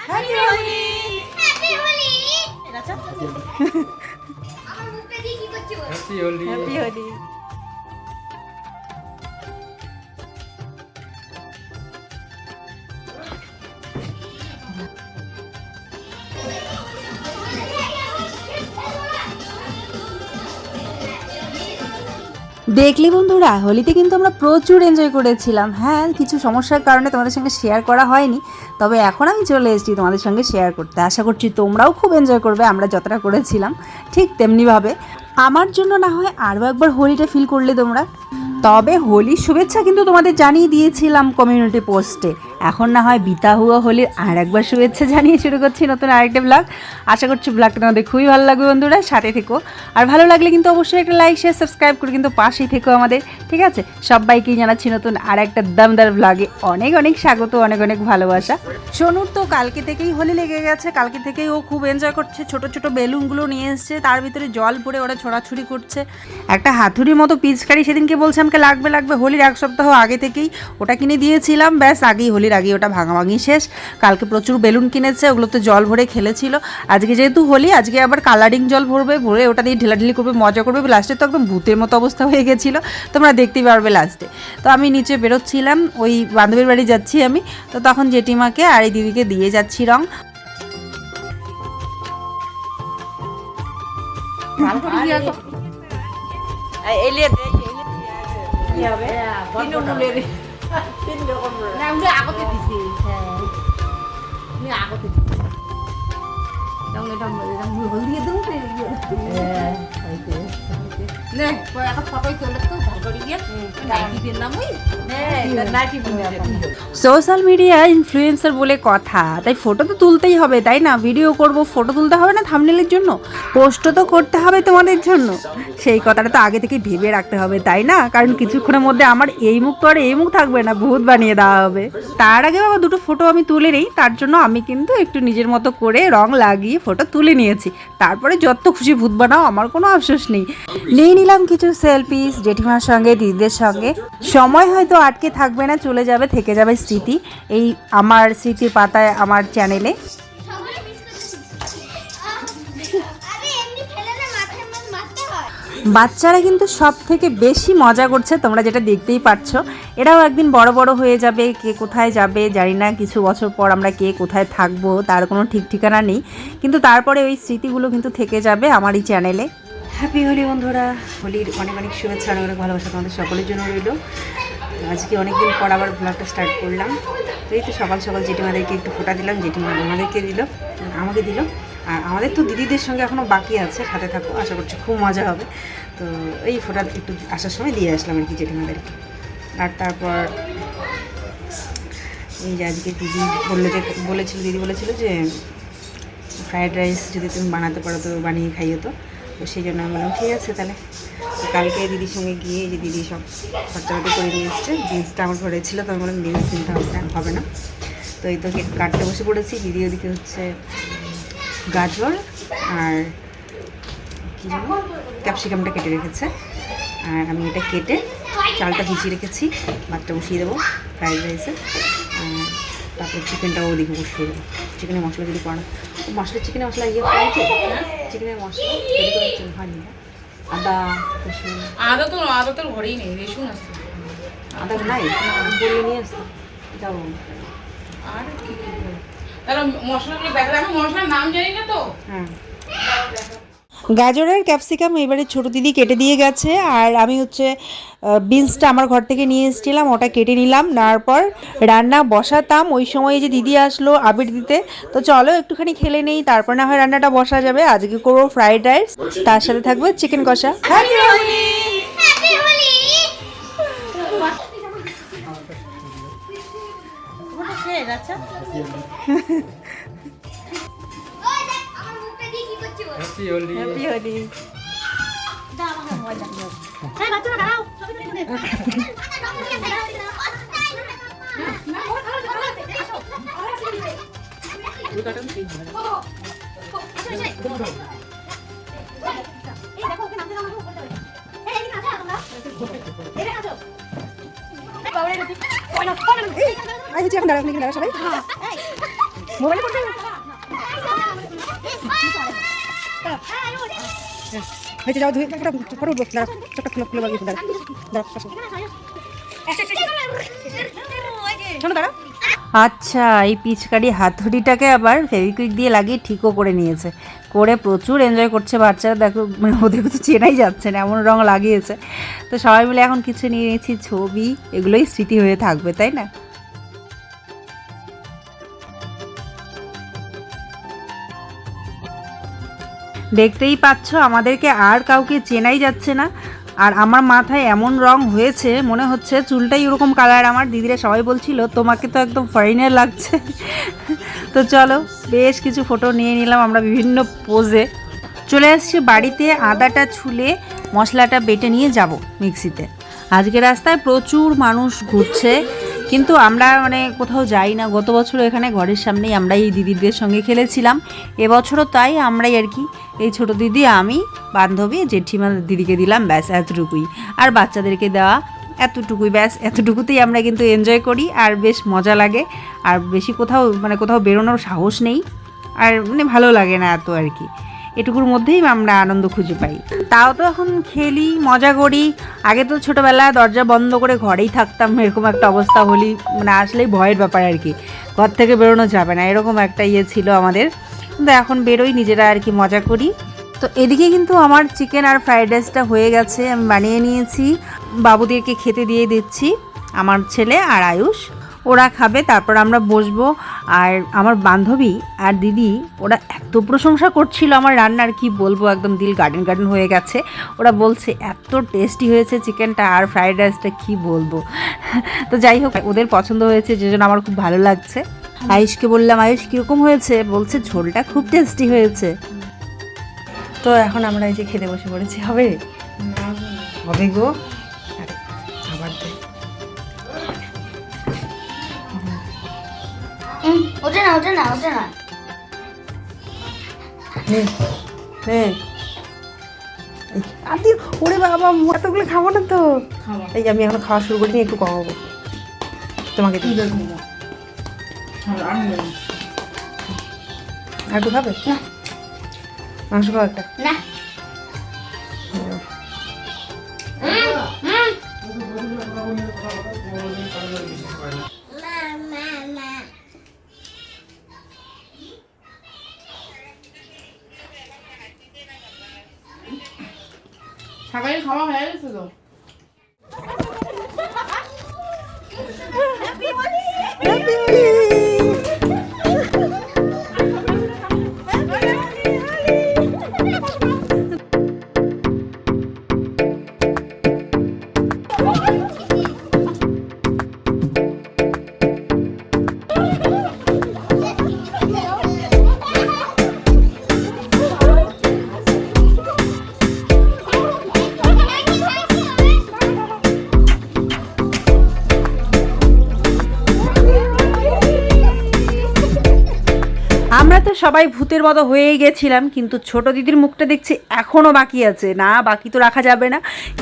Happy Holi. Happy Holi. আচ্ছা আমার মুখটা দিয়ে কি করছো? হ্যাপি হোলি। হ্যাপি হোলি। দেখলি বন্ধুরা, হোলিতে কিন্তু আমরা প্রচুর এনজয় করেছিলাম। হ্যাঁ, কিছু সমস্যার কারণে তোমাদের সঙ্গে শেয়ার করা হয়নি, তবে এখন আমি চলে এসেছি তোমাদের সঙ্গে শেয়ার করতে। আশা করছি তোমরাও খুব এনজয় করবে, আমরা যতটা করেছিলাম ঠিক তেমনিভাবে। আমার জন্য না হয় আরও একবার হোলিটা ফিল করলে তোমরা। তবে হোলির শুভেচ্ছা কিন্তু তোমাদের জানিয়ে দিয়েছিলাম কমিউনিটি পোস্টে। এখন না হয় বিতা হুয়া হোলির আর একবার শুভেচ্ছা জানিয়ে শুরু করছি নতুন আরেকটা ব্লগ। আশা করছি ব্লগটা তোমাদের খুবই ভালো লাগবে বন্ধুরা, সাথে থেকো। আর ভালো লাগলে কিন্তু অবশ্যই একটা লাইক শেয়ার সাবস্ক্রাইব করে কিন্তু পাশেই থেকো আমাদের, ঠিক আছে? সবাইকেই জানাচ্ছি নতুন আর একটা দমদার ব্লগে অনেক অনেক স্বাগত, অনেক অনেক ভালোবাসা। সোনুর তো কালকে থেকেই হোলি লেগে গেছে, কালকে থেকেই ও খুব এনজয় করছে। ছোট ছোট বেলুনগুলো নিয়ে এসছে, তার ভিতরে জল ভরে ওরা ছোড়াছুড়ি করছে। একটা হাতুড়ির মতো পিচকারি সেদিনকে বলছে আমাকে লাগবে লাগবে, হোলির এক সপ্তাহ আগে থেকেই ওটা কিনে দিয়েছিলাম, ব্যাস আগেই হোলির আগে ওটা ভাঙাভাঙি শেষ। কালকে প্রচুর বেলুন কিনেছে, ওগুলোতে জল ভরে খেলেছিল। আজকে যেহেতু হোলি, আজকে আবার কালারিং জল ভরবে, ভরে ওটা দিয়ে ঢেলাঢেলি করবে, মজা করবে। লাস্টে তো একদম ভূতের মতো অবস্থা হয়ে গেছিলো, তোমরা দেখতেই পারবে লাস্টে। তো আমি নিচে বেরোচ্ছিলাম, ওই বান্ধবীর বাড়ি যাচ্ছি আমি, তো তখন জেঠিমাকে আর এই দিদিকে দিয়ে যাচ্ছি রং। সোশ্যাল মিডিয়া ইনফ্লুয়েন্সার বলে কথা, তাই ফটো তো তুলতেই হবে, তাই না? ভিডিও করব, ফটো তুলতে হবে না থাম্বনেলের জন্য? পোস্টও তো করতে হবে তোমাদের জন্য, সেই কথাটা তো আগে থেকে ভেবে রাখতে হবে, তাই না? কারণ কিছুক্ষণের মধ্যে আমার এই মুখ তো আর এই মুখ থাকবে না, ভূত বানিয়ে দেওয়া হবে। তার আগে বাবা দুটো ফটো আমি তুলে নেই, তার জন্য আমি কিন্তু একটু নিজের মতো করে রং লাগিয়ে ফটো তুলে নিয়েছি। তারপরে যত খুশি ভূত বানাও, আমার কোনো আফসোস নেই। নিয়ে নিলাম কিছু সেলফিস জেঠিমার সঙ্গে, দিদিদের সঙ্গে। সময় হয়তো আটকে থাকবে না, চলে যাবে, থেকে যাবে স্মৃতি এই আমার স্মৃতির পাতায়, আমার চ্যানেলে। সবাই মিস করতেছি। আরে এমনি ফেলে না, মাথায় মারতে হয়। বাচ্চারা কিন্তু সব থেকে বেশি মজা করছে, তোমরা যেটা দেখতেই পাচ্ছ। এরাও একদিন বড় বড় হয়ে যাবে, কে কোথায় যাবে জানি না, কিছু বছর পর আমরা কে কোথায় থাকবো তার কোনো ঠিক ঠিকানা নেই, কিন্তু তারপরে ওই স্মৃতিগুলো কিন্তু থেকে যাবে আমার এই চ্যানেলে। হ্যাপি হোলি বন্ধুরা, হোলির অনেক অনেক শুভেচ্ছা, অনেক অনেক ভালোবাসা তোমাদের সকলের জন্য রইল। আজকে অনেকদিন পর আবার ব্লগটা স্টার্ট করলাম। তো এই তো সকাল সকাল জেঠিমাদেরকে একটু ফোঁটা দিলাম, জেঠিমা আমাদেরকে দিল, আমাকে দিল। আর আমাদের তো দিদিদের সঙ্গে এখনও বাকি আছে, সাথে থাকো, আশা করছি খুব মজা হবে। তো এই ফোঁটা একটু আসার সময় দিয়ে আসলাম আর কি জেঠিমাদেরকে। আর তারপর এই যে আজকে দিদি দিদি বলেছিল যে ফ্রায়েড রাইস যদি তুমি বানাতে পারো তো বানিয়ে খাইও। তো সেই জন্য আমি বললাম ঠিক আছে তাহলে। তো কালকে দিদির সঙ্গে গিয়ে যে দিদি সব খরচাপাতি করে নিয়ে এসছে। বিনসটা আমার ঘরে ছিল, তো আমি বললাম বিনস কিনতে হবে না। তো এই তো কেক কাটতে বসে পড়েছি। দিদি ওদিকে হচ্ছে গাজর আর কী যেন ক্যাপসিকামটা কেটে রেখেছে, আর আমি এটা কেটে চালটা ভিজিয়ে রেখেছি, ভাতটা বসিয়ে দেবো ফ্রাইড রাইসে। তারপর চিকেনটাও ওদিকে বসিয়ে দেবো। চিকেনের মশলা যদি করা মশলা, চিকেনের মশলা ইয়ে করেছি, চিকেনের মশলা রেডি করেছি হয়নি। আদা তো ঘরেই নেই, রেশন আছে। আদা নাই, বলে নিয়ে আসতাম যাবো। আর কি তাহলে মশলাগুলো দেখা, আমি মশলার নাম জানি না তো। হ্যাঁ, গাজরের ক্যাপসিকাম এবারে ছোটো দিদি কেটে দিয়ে গেছে, আর আমি হচ্ছে বিনসটা আমার ঘর থেকে নিয়ে এসেছিলাম, ওটা কেটে নিলাম। নেওয়ার পর রান্না বসাতাম, ওই সময় যে দিদি আসলো আবির দিতে। তো চলো একটুখানি খেলে নেই, তারপর না হয় রান্নাটা বসা যাবে। আজকে করবো ফ্রাইড রাইস, তার সাথে থাকবে চিকেন কষা। হ্যাপি হোলি। হ্যাপি হোলি। আচ্ছা ওই দেখ আমার মুখটা দিয়ে কি করছো? হ্যাপি হোলি। হ্যাপি হোলি। দাও আমাকে মোবাইল দাও। এই বাচ্চারা দাঁড়াও, ছবি তুলে নে। সবাই মোবাইলে করতে হয়েছে, যাও ধুয়ে ফটো উঠবো, দাঁড়া চোখটা খুলে খুলে বাগিয়ে দাঁড়া দাঁড়া শোনো দাঁড়া। আচ্ছা, এই পিচকারি হাতুড়িটাকে আবার ফেভিকুইক দিয়ে লাগিয়ে ঠিকও করে নিয়েছে, করে প্রচুর এনজয় করছে বাচ্চারা। দেখো মানে ওদেরকে তো চেনাই যাচ্ছে না, এমন রং লাগিয়েছে। তো সবাই মিলে এখন কিছু নিয়ে নিয়েছি ছবি, এগুলোই স্মৃতি হয়ে থাকবে, তাই না? দেখতেই পাচ্ছ আমাদেরকে আর কাউকে চেনাই যাচ্ছে না। আর আমার মাথায় এমন রং হয়েছে মনে হচ্ছে চুলটাই ওরকম কালার। আমার দিদিরা সবাই বলছিল তোমাকে তো একদম ফরেনার লাগছে। তো চলো বেশ কিছু ফটো নিয়ে নিলাম আমরা বিভিন্ন পোজে। চলে আসছি বাড়িতে, আদাটা ছুলে মশলাটা বেটে নিয়ে যাব মিক্সিতে। আজকে রাস্তায় প্রচুর মানুষ ঘুরছে, কিন্তু আমরা মানে কোথাও যাই না। গত বছর এখানে ঘরের সামনেই আমরা এই দিদিদের সঙ্গে খেলেছিলাম, এবছরও তাই আমরাই আর কি, এই ছোট দিদি, আমি, বান্ধবী, জেঠিমা দিদিকে দিলাম, ব্যাস এতটুকুই। আর বাচ্চাদেরকে দেওয়া এতটুকুই, ব্যাস এতটুকুতেই আমরা কিন্তু এনজয় করি আর বেশ মজা লাগে। আর বেশি কোথাও বেরোনোর সাহস নেই, আর মানে ভালো লাগে না এত আর কি। এটুকুর মধ্যেই আমরা আনন্দ খুঁজে পাই। তাও তো এখন খেলি, মজা করি। আগে তো ছোটোবেলায় দরজা বন্ধ করে ঘরেই থাকতাম, এরকম একটা অবস্থা হলি মানে আসলেই ভয়ের ব্যাপার আর কি, ঘর থেকে বেরোনো যাবে না, এরকম একটা ইয়ে ছিল আমাদের। কিন্তু এখন বেরোই, নিজেরা আর কি মজা করি। তো এদিকে কিন্তু আমার চিকেন আর ফ্রাইড রাইসটা হয়ে গেছে, আমি বানিয়ে নিয়েছি, বাবুদেরকে খেতে দিয়ে দিচ্ছি, আমার ছেলে আর আয়ুষ, ওরা খাবে, তারপর আমরা বসবো। আর আমার বান্ধবী আর দিদি ওরা এত প্রশংসা করছিল আমার রান্নার, কি বলবো, একদম দিল গার্ডেন গার্ডেন হয়ে গেছে। ওরা বলছে এত টেস্টি হয়েছে চিকেনটা আর ফ্রাইড রাইসটা, কি বলবো। তো যাই হোক, ওদের পছন্দ হয়েছে, যে জন্য আমার খুব ভালো লাগছে। আয়ুষকে বললাম, আয়ুষ কীরকম হয়েছে? বলছে ঝোলটা খুব টেস্টি হয়েছে। তো এখন আমরা এই যে খেতে বসে পড়েছি। হবে হবে গো, আবার দে। ওটা না ওটা না ওটা না আদি, ওরে বাবা, এতগুলো খাবো না তো। এই আমি এখন খাওয়া শুরু করিনি, একটু কমাবো তোমাকে। আর একটু খাবে না, মাংস খাও একটা না। সকালে খাওয়া হয়ে গেছে তো। আমরা তো সবাই ভূতের মতো হয়েই গেছিলাম, কিন্তু ছোট দিদির মুখটা দেখছি এখনও বাকি আছে, না বাকি তো রাখা যাবে না,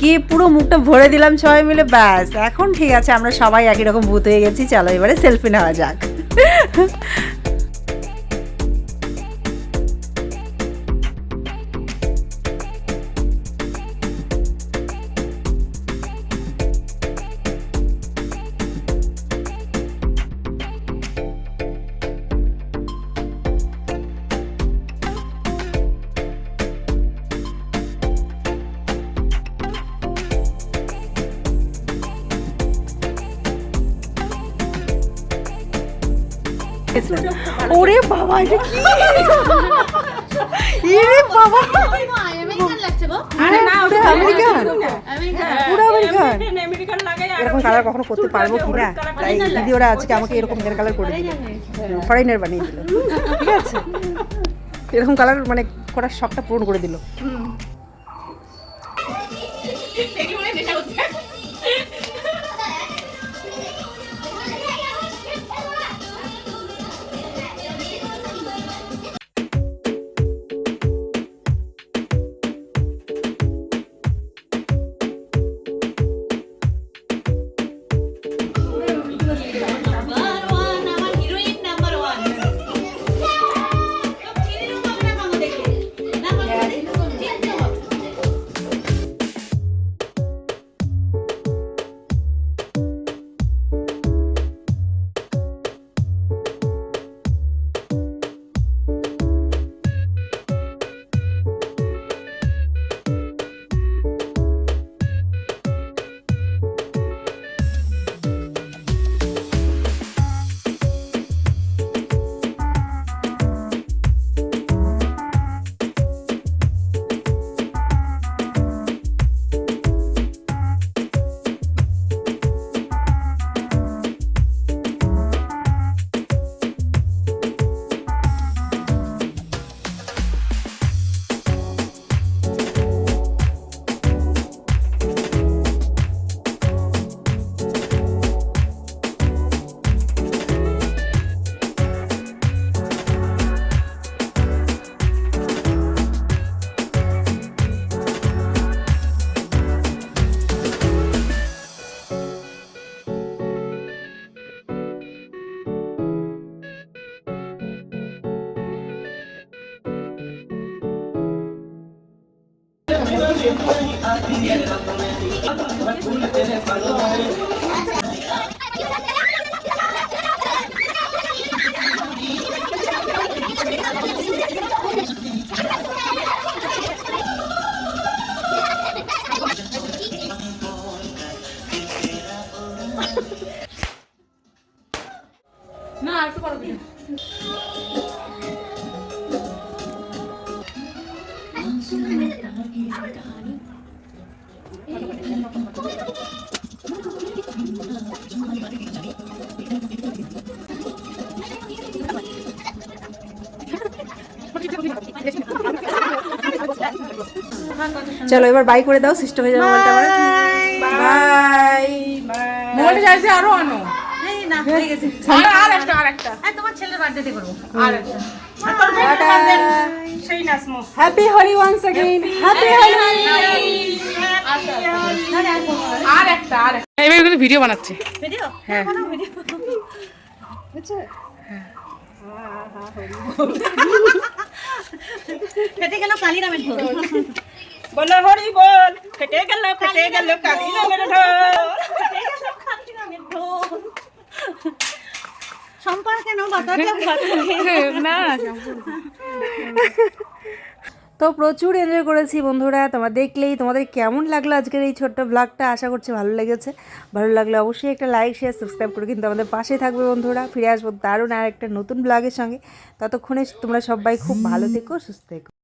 গিয়ে পুরো মুখটা ভরে দিলাম সবাই মিলে, ব্যাস এখন ঠিক আছে, আমরা সবাই একই রকম ভূত হয়ে গেছি। চলো এবারে সেলফি নেওয়া যাক। ওরে বাবা, এটা কি? এরে বাবা, আমেরিকান লাগছে গো। আরে না, ওটা আমেরিকান, আমেরিকান। পুরো আমেরিকান। আমেরিকান লাগাই। এরকম কালার কখনো করতে পারবো কি না, তাই দিদি ওরা আজকে আমাকে এরকম হেয়ার কালার করে দিল, ফরেনার বানিয়ে দিল। ঠিক আছে, এরকম কালার মানে করার শখটা পূরণ করে দিল। দেখি মনে নেশা হচ্ছে। আমার হিরোইন নাম্বার 1। না আর একটু করো ভিডিও। চলো এবার বাই করে দাও, সিস্টেম হয়ে যাবে মোবাইলটা আমার। বাই। মোবাইলটা চাইছে আরো আনো। এই না হয়ে গেছে আর একটা তোমার ছেলের বার্থডেতে করবো আর একটা আর তোর ভাইয়ের বার্থডে সেই নাসমো happy Holi once again, happy Holi. আর একটা এবার কিন্তু ভিডিও বানাচ্ছে। ভিডিও হ্যাঁ ভিডিও ফেটে গেল কালী নামের ঢোল বলো হরি বল ফেটে গেল কালী নামের ঢোল ফেটে গেল কালী নামের ঢোল সম্পর্কে নাও বাতাতে না তো প্রচুর এনজয় করেছি বন্ধুরা, তোমরা দেখলেই। তোমাদের কেমন লাগলো আজকের এই ছোট্ট ব্লগটা? আশা করছি ভালো লেগেছে। ভালো লাগলে অবশ্যই একটা লাইক, শেয়ার, সাবস্ক্রাইব করে কিন্তু আমাদের পাশে থাকবে বন্ধুরা। ফিরে আসবো দারুণ আর একটা নতুন ব্লগের সঙ্গে। ততক্ষণে তোমরা সবাই খুব ভালো থেকো, সুস্থ থেকো।